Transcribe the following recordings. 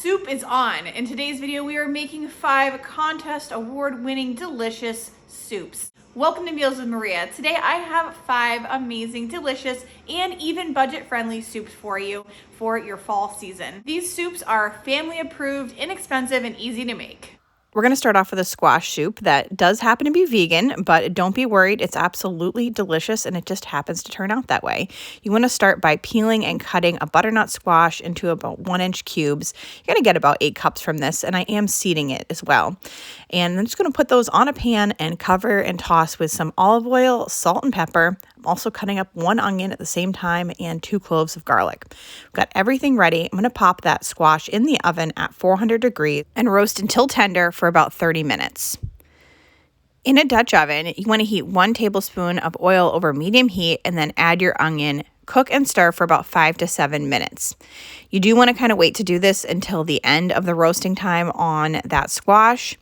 Soup is on. In today's video, we are making 5 contest award-winning delicious soups. Welcome to Meals with Maria. Today I have 5 amazing, delicious, and even budget-friendly soups for you for your fall season. These soups are family approved, inexpensive, and easy to make. We're going to start off with a squash soup that does happen to be vegan, but don't be worried. It's absolutely delicious and it just happens to turn out that way. You want to start by peeling and cutting a butternut squash into about 1-inch cubes. You're going to get about 8 cups from this, and I am seeding it as well. And I'm just going to put those on a pan and cover and toss with some olive oil, salt, and pepper. I'm also cutting up 1 onion at the same time and 2 cloves of garlic. We've got everything ready. I'm going to pop that squash in the oven at 400 degrees and roast until tender for about 30 minutes. In a Dutch oven, you want to heat 1 tablespoon of oil over medium heat and then add your onion. Cook and stir for about 5 to 7 minutes. You do want to kind of wait to do this until the end of the roasting time on that squash.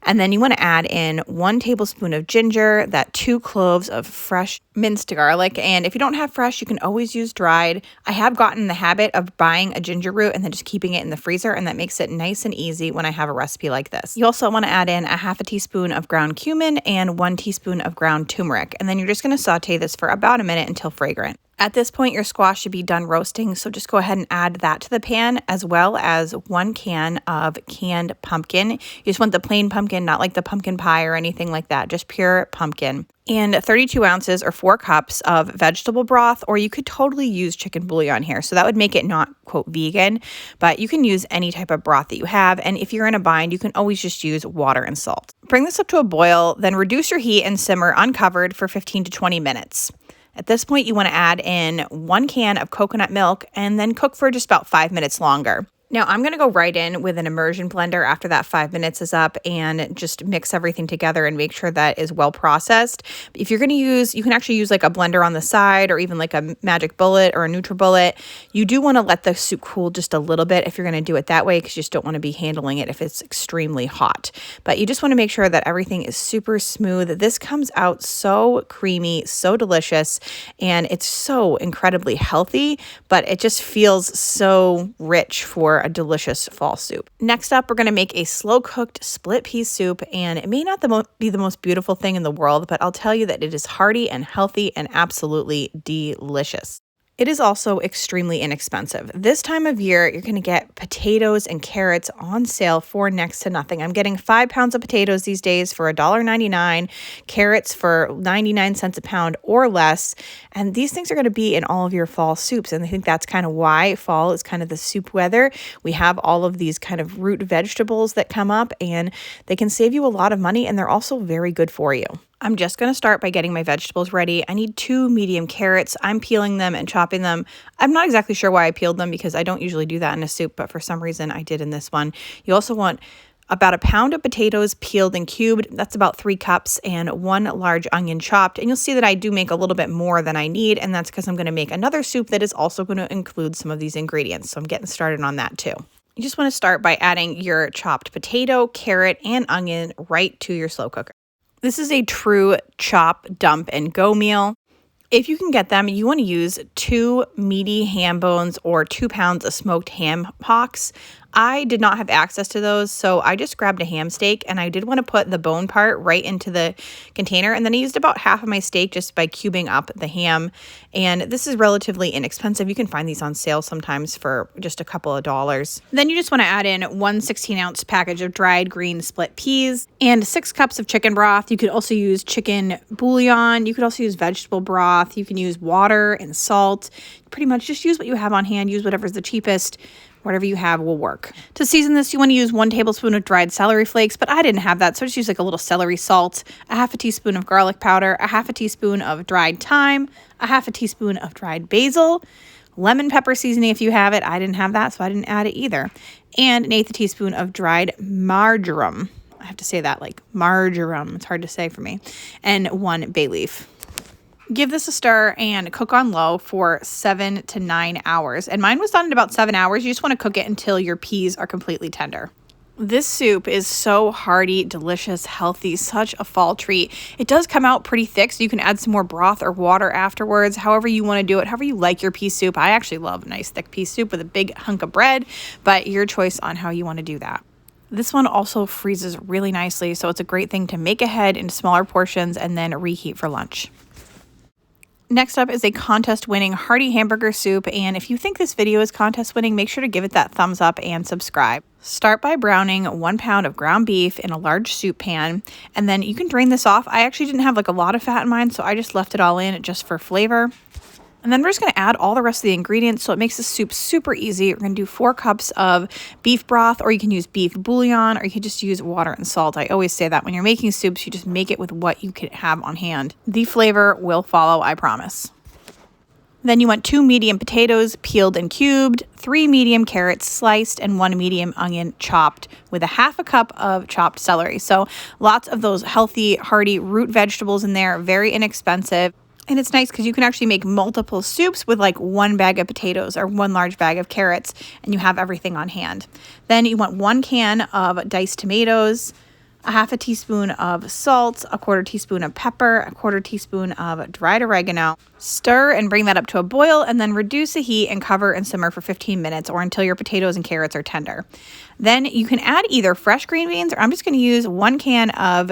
And then you want to add in 1 tablespoon of ginger, that 2 cloves of fresh minced garlic. And if you don't have fresh, you can always use dried. I have gotten in the habit of buying a ginger root and then just keeping it in the freezer, and that makes it nice and easy when I have a recipe like this. You also want to add in a half a teaspoon of ground cumin and 1 teaspoon of ground turmeric. And then you're just going to saute this for about a minute until fragrant. At this point, your squash should be done roasting, so just go ahead and add that to the pan, as well as 1 can of canned pumpkin. You just want the plain pumpkin, not like the pumpkin pie or anything like that, just pure pumpkin. And 32 ounces or 4 cups of vegetable broth, or you could totally use chicken bouillon here. So that would make it not, quote, vegan, but you can use any type of broth that you have. And if you're in a bind, you can always just use water and salt. Bring this up to a boil, then reduce your heat and simmer uncovered for 15 to 20 minutes. At this point, you want to add in 1 can of coconut milk and then cook for just about 5 minutes longer. Now, I'm going to go right in with an immersion blender after that 5 minutes is up and just mix everything together and make sure that is well processed. If you're going to use, you can actually use like a blender on the side or even like a Magic Bullet or a NutriBullet. You do want to let the soup cool just a little bit if you're going to do it that way, because you just don't want to be handling it if it's extremely hot. But you just want to make sure that everything is super smooth. This comes out so creamy, so delicious, and it's so incredibly healthy, but it just feels so rich for a delicious fall soup. Next up, we're going to make a slow-cooked split pea soup, and it may not be the most beautiful thing in the world, but I'll tell you that it is hearty and healthy and absolutely delicious. It is also extremely inexpensive. This time of year, you're going to get potatoes and carrots on sale for next to nothing. I'm getting 5 pounds of potatoes these days for $1.99, carrots for 99 cents a pound or less, and these things are going to be in all of your fall soups, and I think that's kind of why fall is kind of the soup weather. We have all of these kind of root vegetables that come up, and they can save you a lot of money, and they're also very good for you. I'm just going to start by getting my vegetables ready. I need 2 medium carrots. I'm peeling them and chopping them. I'm not exactly sure why I peeled them because I don't usually do that in a soup, but for some reason I did in this one. You also want about 1 pound of potatoes peeled and cubed. That's about 3 cups, and 1 large onion chopped. And you'll see that I do make a little bit more than I need, and that's because I'm going to make another soup that is also going to include some of these ingredients. So I'm getting started on that too. You just want to start by adding your chopped potato, carrot, and onion right to your slow cooker. This is a true chop, dump, and go meal. If you can get them, you want to use 2 meaty ham bones or 2 pounds of smoked ham hocks. I did not have access to those, so I just grabbed a ham steak, and I did want to put the bone part right into the container, and then I used about half of my steak just by cubing up the ham, and this is relatively inexpensive. You can find these on sale sometimes for just a couple of dollars. Then you just want to add in 1 16-ounce package of dried green split peas and 6 cups of chicken broth. You could also use chicken bouillon. You could also use vegetable broth. You can use water and salt. Pretty much just use what you have on hand. Use whatever's the cheapest. Whatever you have will work. To season this, you want to use 1 tablespoon of dried celery flakes, but I didn't have that, so I just use like a little celery salt, a half a teaspoon of garlic powder, a half a teaspoon of dried thyme, a half a teaspoon of dried basil, lemon pepper seasoning if you have it. I didn't have that, so I didn't add it either. And 1/8 teaspoon of dried marjoram. I have to say that like marjoram. It's hard to say for me. And 1 bay leaf. Give this a stir and cook on low for 7 to 9 hours. And mine was done in about 7 hours. You just want to cook it until your peas are completely tender. This soup is so hearty, delicious, healthy, such a fall treat. It does come out pretty thick, so you can add some more broth or water afterwards, however you want to do it, however you like your pea soup. I actually love a nice thick pea soup with a big hunk of bread, but your choice on how you want to do that. This one also freezes really nicely, so it's a great thing to make ahead in smaller portions and then reheat for lunch. Next up is a contest-winning Hearty hamburger soup, and if you think this video is contest-winning, make sure to give it that thumbs up and subscribe. Start by browning 1 pound of ground beef in a large soup pan, and then you can drain this off. I actually didn't have like a lot of fat in mine, so I just left it all in just for flavor. And then we're just going to add all the rest of the ingredients, so it makes the soup super easy. We're going to do 4 cups of beef broth, or you can use beef bouillon, or you can just use water and salt. I always say that when you're making soups, you just make it with what you can have on hand. The flavor will follow, I promise. Then you want 2 medium potatoes peeled and cubed, 3 medium carrots sliced, and 1 medium onion chopped with a 1/2 cup of chopped celery. So lots of those healthy, hearty root vegetables in there, very inexpensive. And it's nice because you can actually make multiple soups with like 1 bag of potatoes or 1 large bag of carrots, and you have everything on hand. Then you want 1 can of diced tomatoes, a 1/2 teaspoon of salt, a 1/4 teaspoon of pepper, a 1/4 teaspoon of dried oregano. Stir and bring that up to a boil, and then reduce the heat and cover and simmer for 15 minutes or until your potatoes and carrots are tender. Then you can add either fresh green beans, or I'm just going to use 1 can of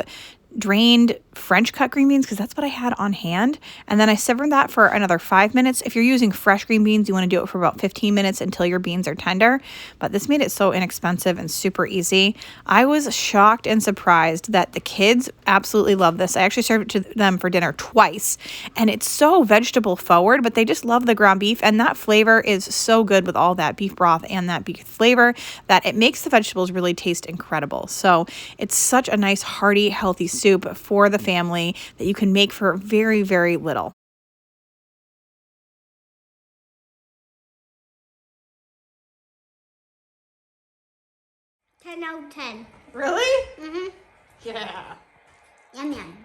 drained French cut green beans because that's what I had on hand, and then I simmered that for another 5 minutes. If you're using fresh green beans, you want to do it for about 15 minutes until your beans are tender, but this made it so inexpensive and super easy. I was shocked and surprised that the kids absolutely love this. I actually served it to them for dinner twice, and it's so vegetable forward, but they just love the ground beef, and that flavor is so good with all that beef broth and that beef flavor that it makes the vegetables really taste incredible. So it's such a nice hearty, healthy soup for the family that you can make for very, very little. 10 out of 10. Really? Mm-hmm. Yeah. Yum yum.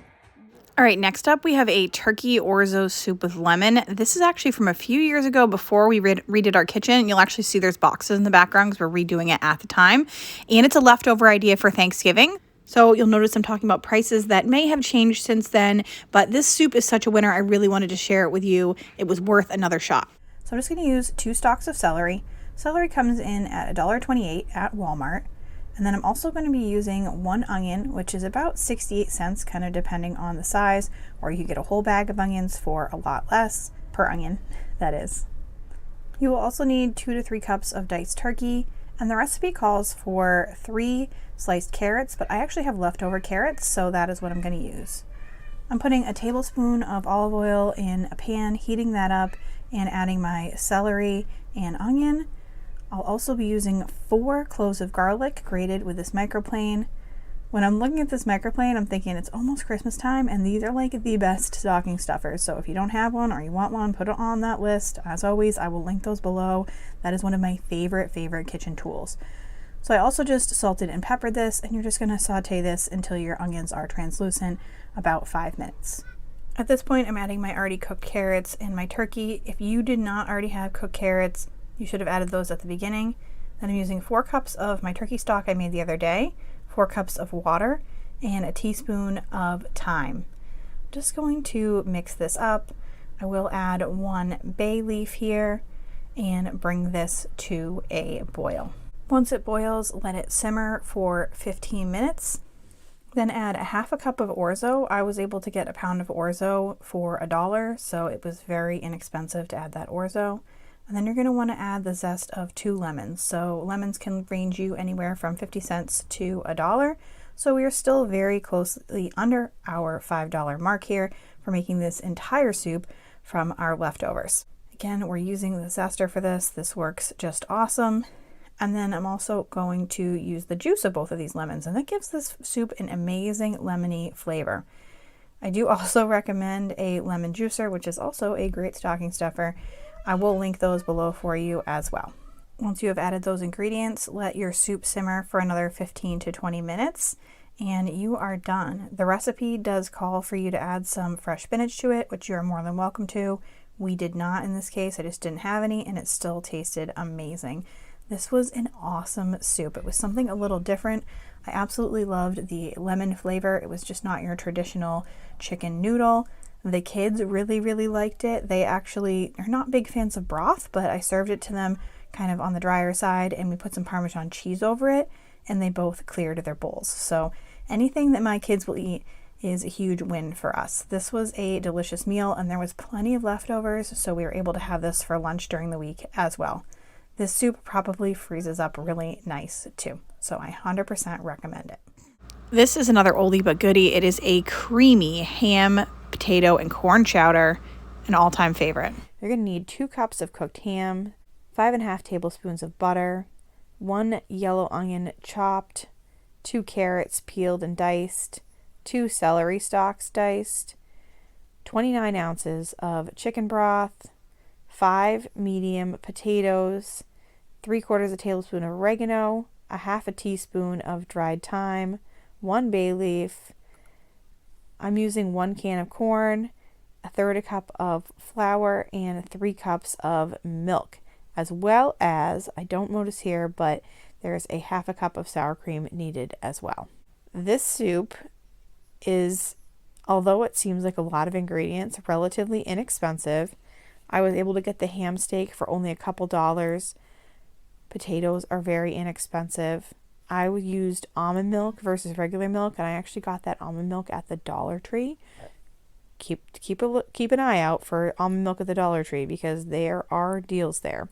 All right, next up we have a turkey orzo soup with lemon. This is actually from a few years ago before we redid our kitchen. You'll actually see there's boxes in the background because we're redoing it at the time. And it's a leftover idea for Thanksgiving. So you'll notice I'm talking about prices that may have changed since then, but this soup is such a winner. I really wanted to share it with you. It was worth another shot. So I'm just going to use 2 stalks of celery. Celery comes in at $1.28 at Walmart. And then I'm also going to be using 1 onion, which is about 68 cents, kind of depending on the size, or you could get a whole bag of onions for a lot less per onion, that is. You will also need 2 to 3 cups of diced turkey, and the recipe calls for 3 sliced carrots, but I actually have leftover carrots, so that is what I'm going to use. I'm putting a tablespoon of olive oil in a pan, heating that up, and adding my celery and onion. I'll also be using 4 cloves of garlic grated with this microplane. When I'm looking at this microplane, I'm thinking it's almost Christmas time, and these are like the best stocking stuffers. So if you don't have one or you want one, put it on that list. As always, I will link those below. That is one of my favorite kitchen tools. So I also just salted and peppered this, and you're just going to saute this until your onions are translucent, about 5 minutes. At this point, I'm adding my already cooked carrots and my turkey. If you did not already have cooked carrots, you should have added those at the beginning. Then I'm using 4 cups of my turkey stock I made the other day, 4 cups of water, and a teaspoon of thyme. Just going to mix this up. I will add 1 bay leaf here and bring this to a boil. Once it boils, let it simmer for 15 minutes. Then add a 1/2 cup of Orzo. I was able to get a pound of Orzo for $1, so it was very inexpensive to add that Orzo. And then you're going to want to add the zest of 2 lemons. So lemons can range you anywhere from 50 cents to $1. So we are still very closely under our $5 mark here for making this entire soup from our leftovers. Again, we're using the zester for this. This works just awesome. And then I'm also going to use the juice of both of these lemons, and that gives this soup an amazing lemony flavor. I do also recommend a lemon juicer, which is also a great stocking stuffer. I will link those below for you as well. Once you have added those ingredients, let your soup simmer for another 15 to 20 minutes, and you are done. The recipe does call for you to add some fresh spinach to it, which you are more than welcome to. We did not in this case. I just didn't have any, and it still tasted amazing. This was an awesome soup. It was something a little different. I absolutely loved the lemon flavor. It was just not your traditional chicken noodle. The kids really, really liked it. They actually are not big fans of broth, but I served it to them kind of on the drier side, and we put some Parmesan cheese over it, and they both cleared their bowls. So anything that my kids will eat is a huge win for us. This was a delicious meal, and there was plenty of leftovers, so we were able to have this for lunch during the week as well. This soup probably freezes up really nice too, so I 100% recommend it. This is another oldie but goodie. It is a creamy ham, potato, and corn chowder, an all-time favorite. You're going to need 2 cups of cooked ham, 5.5 tablespoons of butter, 1 yellow onion chopped, 2 carrots peeled and diced, 2 celery stalks diced, 29 ounces of chicken broth, 5 medium potatoes, 3/4 tablespoon of oregano, a 1/2 teaspoon of dried thyme, 1 bay leaf. I'm using 1 can of corn, 1/3 cup of flour, and 3 cups of milk, as well as, I don't notice here, but there's a 1/2 cup of sour cream needed as well. This soup is, although it seems like a lot of ingredients, relatively inexpensive. I was able to get the ham steak for only a couple dollars. Potatoes are very inexpensive. I used almond milk versus regular milk, and I actually got that almond milk at the Dollar Tree. Keep an eye out for almond milk at the Dollar Tree, because there are deals there.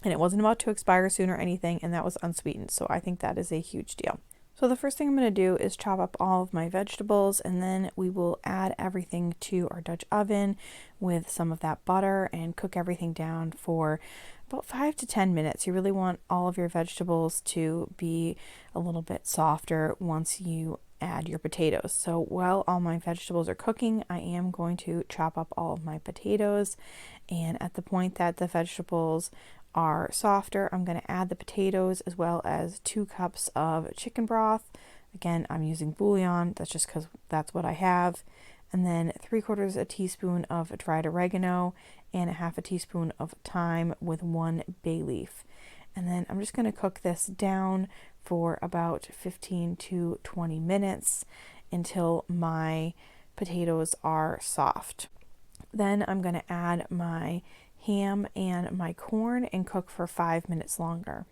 And it wasn't about to expire soon or anything, and that was unsweetened, so I think that is a huge deal. So the first thing I'm going to do is chop up all of my vegetables, and then we will add everything to our Dutch oven with some of that butter and cook everything down for about 5 to 10 minutes. You really want all of your vegetables to be a little bit softer once you add your potatoes. So while all my vegetables are cooking, I am going to chop up all of my potatoes, and at the point that the vegetables are softer, I'm going to add the potatoes as well as 2 cups of chicken broth. Again, I'm using bouillon, that's just because that's what I have. And then 3/4 teaspoon of dried oregano and a 1/2 teaspoon of thyme with 1 bay leaf. And then I'm just going to cook this down for about 15 to 20 minutes until my potatoes are soft. Then I'm going to add my ham and my corn and cook for 5 minutes longer.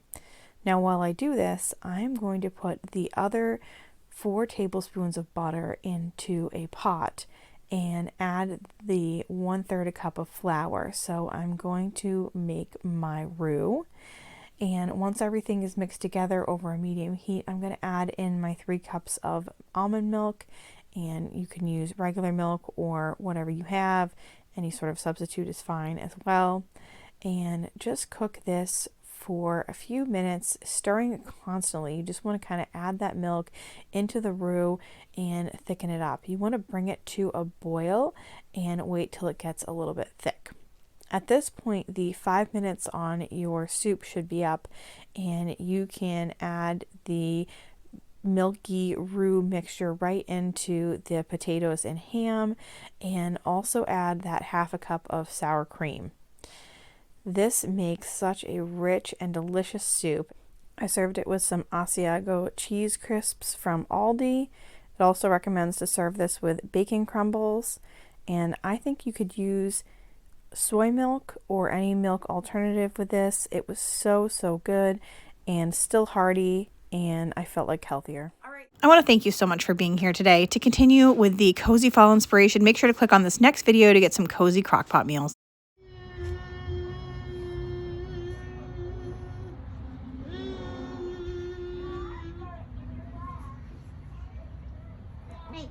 Now while I do this, I'm going to put the other 4 tablespoons of butter into a pot and add the 1/3 cup of flour. So I'm going to make my roux. And once everything is mixed together over a medium heat, I'm going to add in my 3 cups of almond milk, and you can use regular milk or whatever you have. Any sort of substitute is fine as well. And just cook this for a few minutes, stirring it constantly. You just want to kind of add that milk into the roux and thicken it up. You want to bring it to a boil and wait till it gets a little bit thick. At this point, the 5 minutes on your soup should be up, and you can add the milky roux mixture right into the potatoes and ham, and also add that 1/2 cup of sour cream. This makes such a rich and delicious soup. I served it with some Asiago cheese crisps from Aldi. It also recommends to serve this with bacon crumbles, and I think you could use soy milk or any milk alternative with this. It was so good and still hearty, and I felt like healthier. I want to thank you so much for being here today. To continue with the cozy fall inspiration, make sure to click on this next video to get some cozy crockpot meals. Hey.